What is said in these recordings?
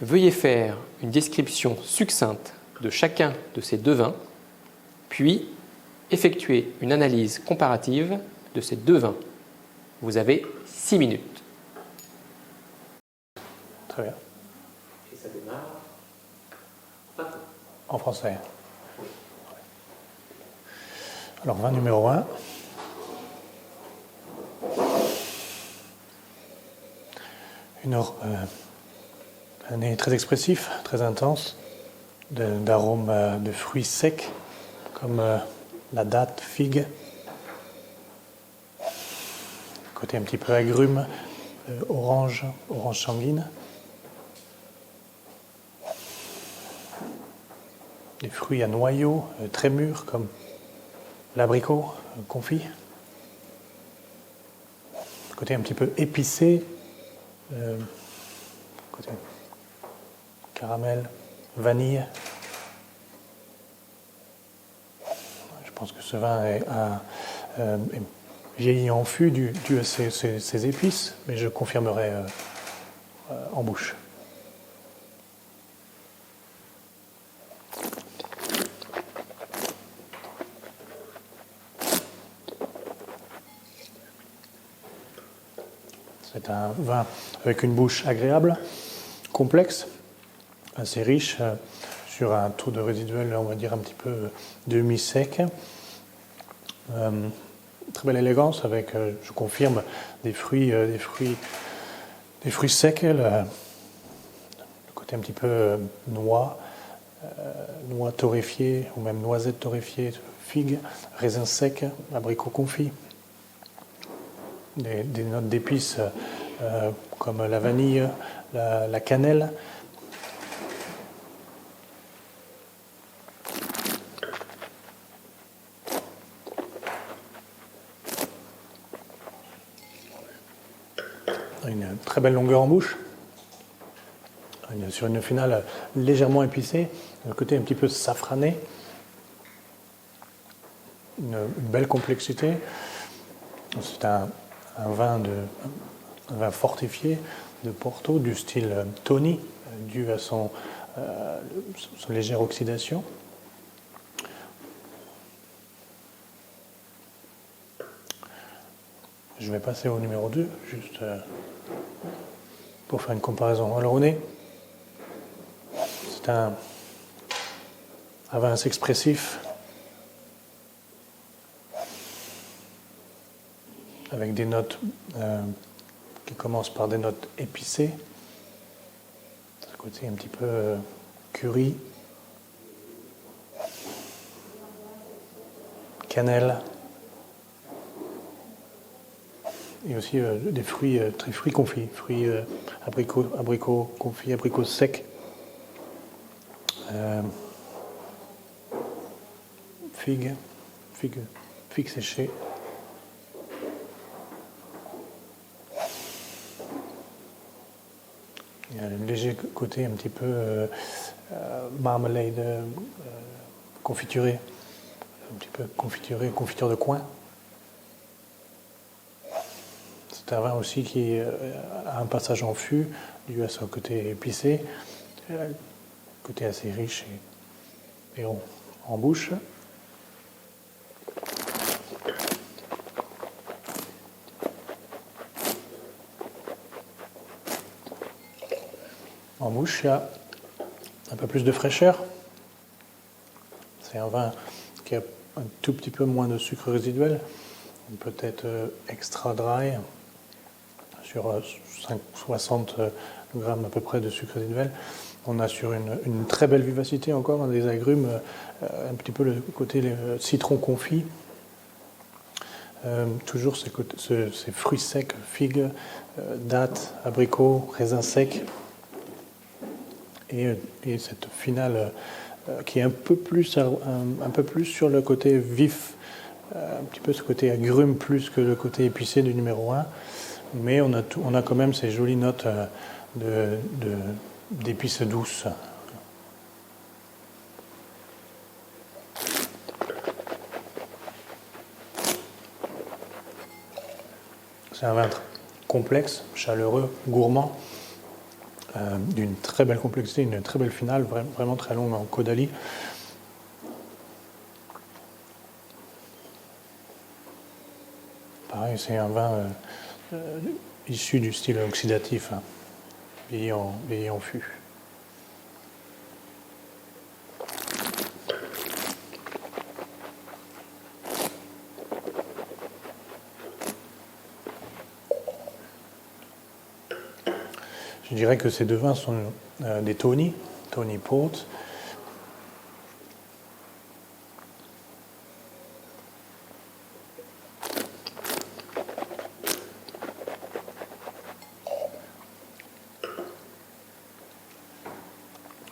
Veuillez faire une description succincte de chacun de ces deux vins, puis effectuer une analyse comparative de ces deux vins. Vous avez 6 minutes. Très bien. Et ça démarre maintenant. En français. Alors, vin numéro 1. Un nez très expressif, très intense, d'arômes de fruits secs, comme la date, figue. Côté un petit peu agrume, orange sanguine. Des fruits à noyaux, très mûrs, comme l'abricot confit. Côté un petit peu épicé, côté caramel, vanille. Je pense que ce vin est vieilli en fût dû à ses épices, mais je confirmerai en bouche. C'est un vin avec une bouche agréable, complexe, assez riche, sur un taux de résiduel, on va dire un petit peu demi-sec. Très belle élégance avec, je confirme, des fruits secs, le côté un petit peu noix torréfiées ou même noisettes torréfiées, figues, raisins secs, abricots confits. Des notes d'épices comme la vanille, la cannelle. Une très belle longueur en bouche, sur une finale légèrement épicée, un côté un petit peu safrané, une belle complexité. C'est un vin fortifié de Porto du style Tony, dû à son légère oxydation. Je vais passer au numéro 2, juste pour faire une comparaison. Alors au nez, c'est un vin assez expressif, avec des notes qui commencent par des notes épicées, ce côté un petit peu curry, cannelle, et aussi des fruits très fruits confits, fruits abricots confits, abricots secs, figues séchées. Il y a un léger côté un petit peu marmalade, confituré, un petit peu confiture de coin. C'est un vin aussi qui a un passage en fût, dû à son côté épicé, côté assez riche et rond en bouche. En bouche, il y a un peu plus de fraîcheur. C'est un vin qui a un tout petit peu moins de sucre résiduel, peut-être extra dry, sur 60 grammes à peu près de sucre résiduel. On a sur une très belle vivacité encore, des agrumes, un petit peu le côté citron confit. Toujours ces fruits secs, figues, dattes, abricots, raisins secs. Et cette finale qui est un peu plus sur le côté vif, un petit peu ce côté agrume plus que le côté épicé du numéro 1. Mais on a quand même ces jolies notes d'épices douces. C'est un vin complexe, chaleureux, gourmand, d'une très belle complexité, une très belle finale, vraiment très longue en Caudalie. Pareil, c'est un vin issu du style oxydatif, hein, vieilli en fût. Je dirais que ces deux vins sont des Tony Port.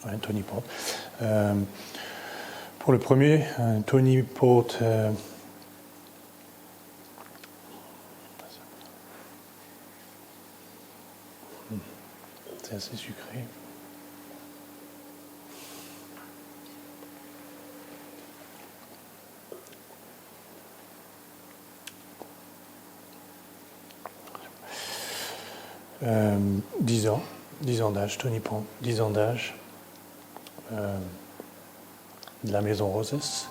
Ouais, Tony Port. Pour le premier, Tony Port. C'est assez sucré. Euh, 10 ans d'âge, Tony Pont, 10 ans d'âge, de la maison Roses.